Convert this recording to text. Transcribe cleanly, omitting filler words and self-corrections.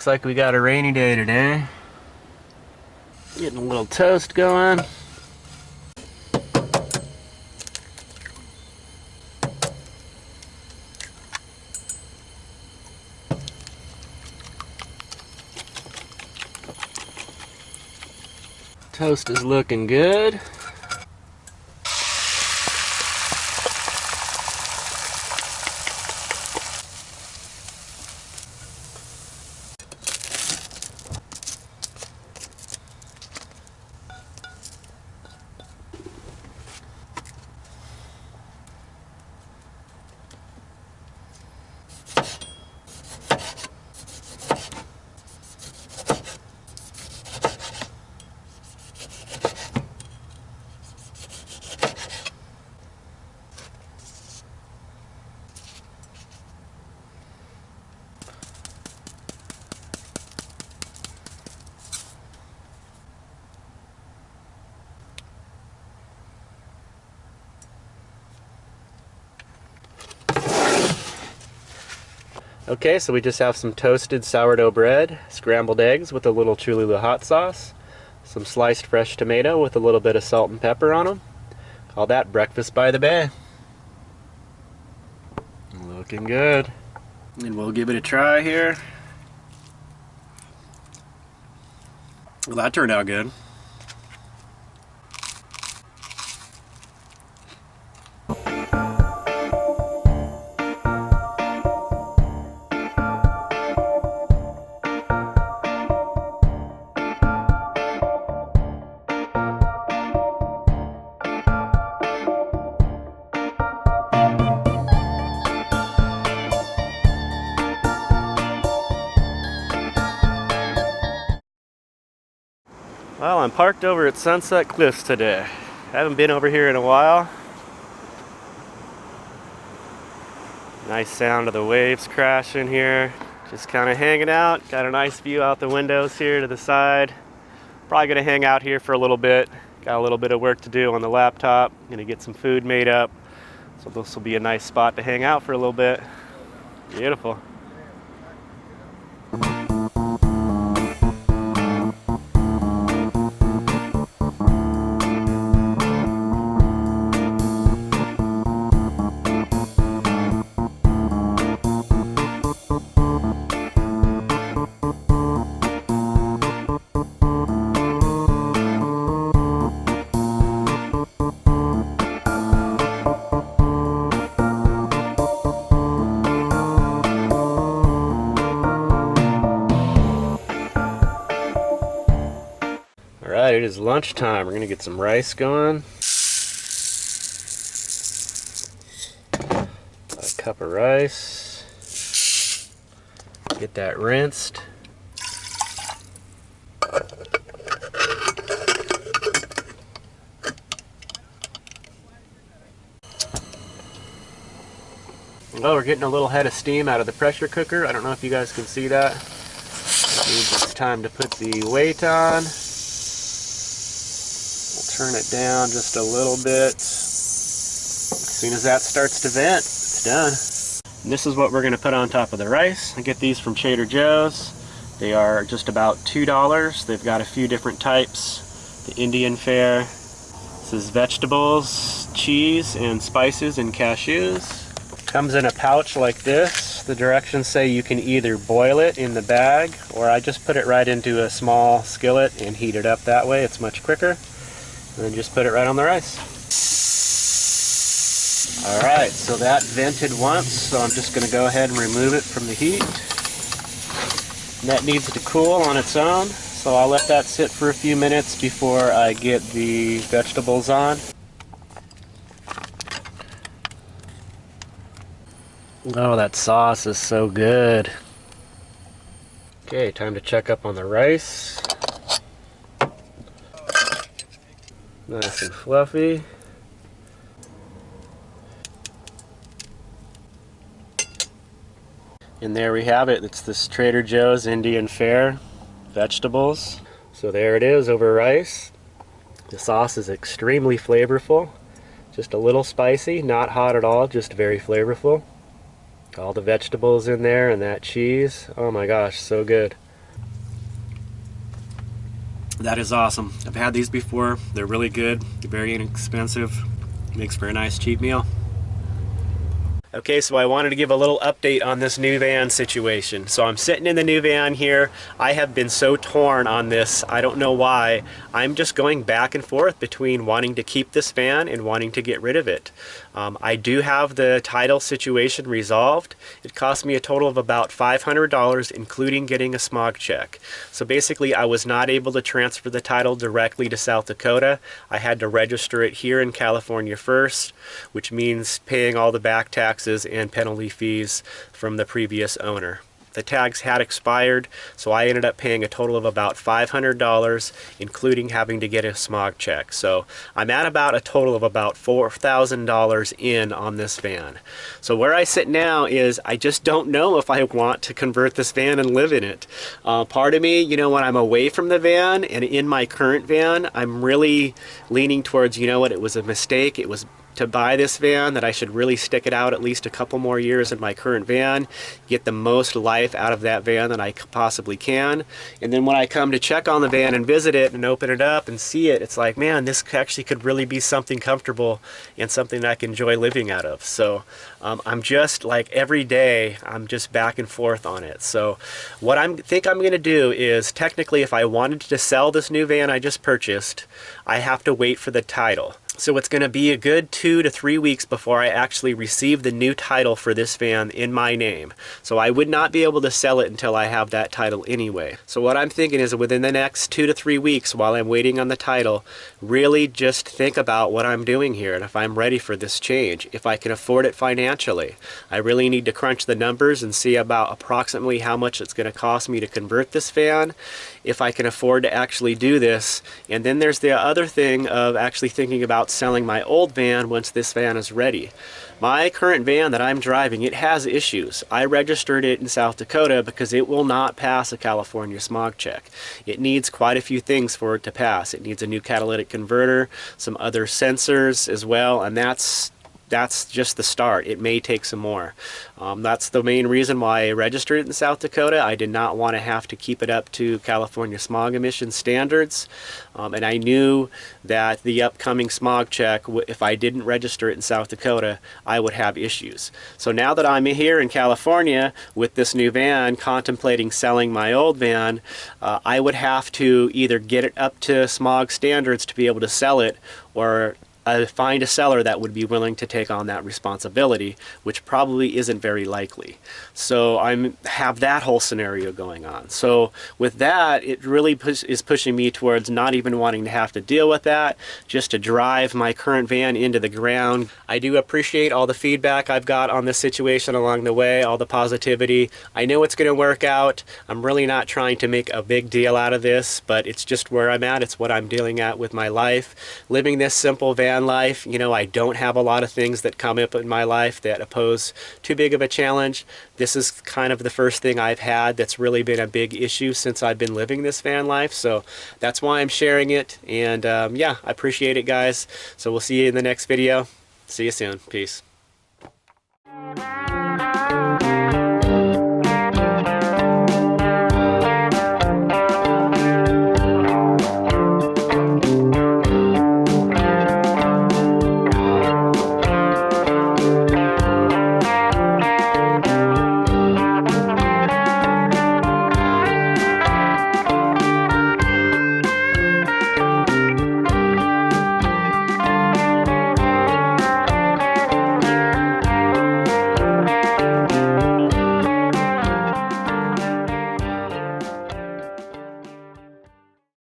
Looks like we got a rainy day today. Getting a little toast going. Toast is looking good. Okay, so we just have some toasted sourdough bread, scrambled eggs with a little Cholula hot sauce, some sliced fresh tomato with a little bit of salt and pepper on them. Call that breakfast by the bay. Looking good. And we'll give it a try here. Well, that turned out good. Well, I'm parked over at Sunset Cliffs today. Haven't been over here in a while. Nice sound of the waves crashing here. Just kind of hanging out. Got a nice view out the windows here to the side. Probably gonna hang out here for a little bit. Got a little bit of work to do on the laptop. Gonna get some food made up. So this will be a nice spot to hang out for a little bit. Beautiful. Alright, it is lunchtime. We're gonna get some rice going. A cup of rice. Get that rinsed. Oh, we're getting a little head of steam out of the pressure cooker. I don't know if you guys can see that. That means it's time to put the weight on. Turn it down just a little bit. As soon as that starts to vent, it's done. And this is what we're going to put on top of the rice. I get these from Trader Joe's. They are just about $2. They've got a few different types. The Indian fare. This is vegetables, cheese, and spices and cashews. Comes in a pouch like this. The directions say you can either boil it in the bag, or I just put it right into a small skillet and heat it up that way. It's much quicker. And then just put it right on the rice. Alright, so that vented once, so I'm just going to go ahead and remove it from the heat. And that needs to cool on its own, so I'll let that sit for a few minutes before I get the vegetables on. Oh, that sauce is so good. Okay, time to check up on the rice. Nice and fluffy. And there we have it. It's this Trader Joe's Indian fare vegetables. So there it is over rice. The sauce is extremely flavorful. Just a little spicy, not hot at all, just very flavorful. All the vegetables in there and that cheese. Oh my gosh, so good. That is awesome. I've had these before. They're really good. They're very inexpensive. Makes for a nice cheap meal. Okay, so I wanted to give a little update on this new van situation. So I'm sitting in the new van here. I have been so torn on this. I don't know why. I'm just going back and forth between wanting to keep this van and wanting to get rid of it. I do have the title situation resolved. It cost me a total of about $500, including getting a smog check. So basically, I was not able to transfer the title directly to South Dakota. I had to register it here in California first, which means paying all the back taxes and penalty fees from the previous owner. The tags had expired, so I ended up paying a total of about $500, including having to get a smog check. So I'm at about a total of about $4,000 in on this van. So where I sit now is I just don't know if I want to convert this van and live in it. Part of me, you know, when I'm away from the van and in my current van, I'm really leaning towards, you know what, it was a mistake. It was to buy this van, that I should really stick it out at least a couple more years in my current van, get the most life out of that van that I possibly can. And then when I come to check on the van and visit it and open it up and see it, it's like, man, this actually could really be something comfortable and something that I can enjoy living out of. So I'm just like every day, I'm just back and forth on it. So what I think I'm gonna do is, technically, if I wanted to sell this new van I just purchased, I have to wait for the title. So it's going to be a good 2 to 3 weeks before I actually receive the new title for this van in my name. So I would not be able to sell it until I have that title anyway. So what I'm thinking is, within the next 2 to 3 weeks while I'm waiting on the title, really just think about what I'm doing here and if I'm ready for this change, if I can afford it financially. I really need to crunch the numbers and see about approximately how much it's going to cost me to convert this van, if I can afford to actually do this. And then there's the other thing of actually thinking about selling my old van once this van is ready. My current van that I'm driving, it has issues. I registered it in South Dakota because it will not pass a California smog check. It needs quite a few things for it to pass. It needs a new catalytic converter, some other sensors as well, and that's just the start. It may take some more. That's the main reason why I registered it in South Dakota. I did not want to have to keep it up to California smog emission standards. And I knew that the upcoming smog check, if I didn't register it in South Dakota, I would have issues. So now that I'm here in California with this new van, contemplating selling my old van, I would have to either get it up to smog standards to be able to sell it, or find a seller that would be willing to take on that responsibility, which probably isn't very likely. So I have that whole scenario going on. So with that, it really is pushing me towards not even wanting to have to deal with that, just to drive my current van into the ground. I do appreciate all the feedback I've got on this situation along the way, all the positivity. I know it's going to work out. I'm really not trying to make a big deal out of this, but it's just where I'm at. It's what I'm dealing at with my life. Living this simple van life, you know, I don't have a lot of things that come up in my life that pose too big of a challenge. This is kind of the first thing I've had that's really been a big issue since I've been living this van life. So that's why I'm sharing it. And yeah, I appreciate it, guys. So we'll see you in the next video. See you soon. Peace.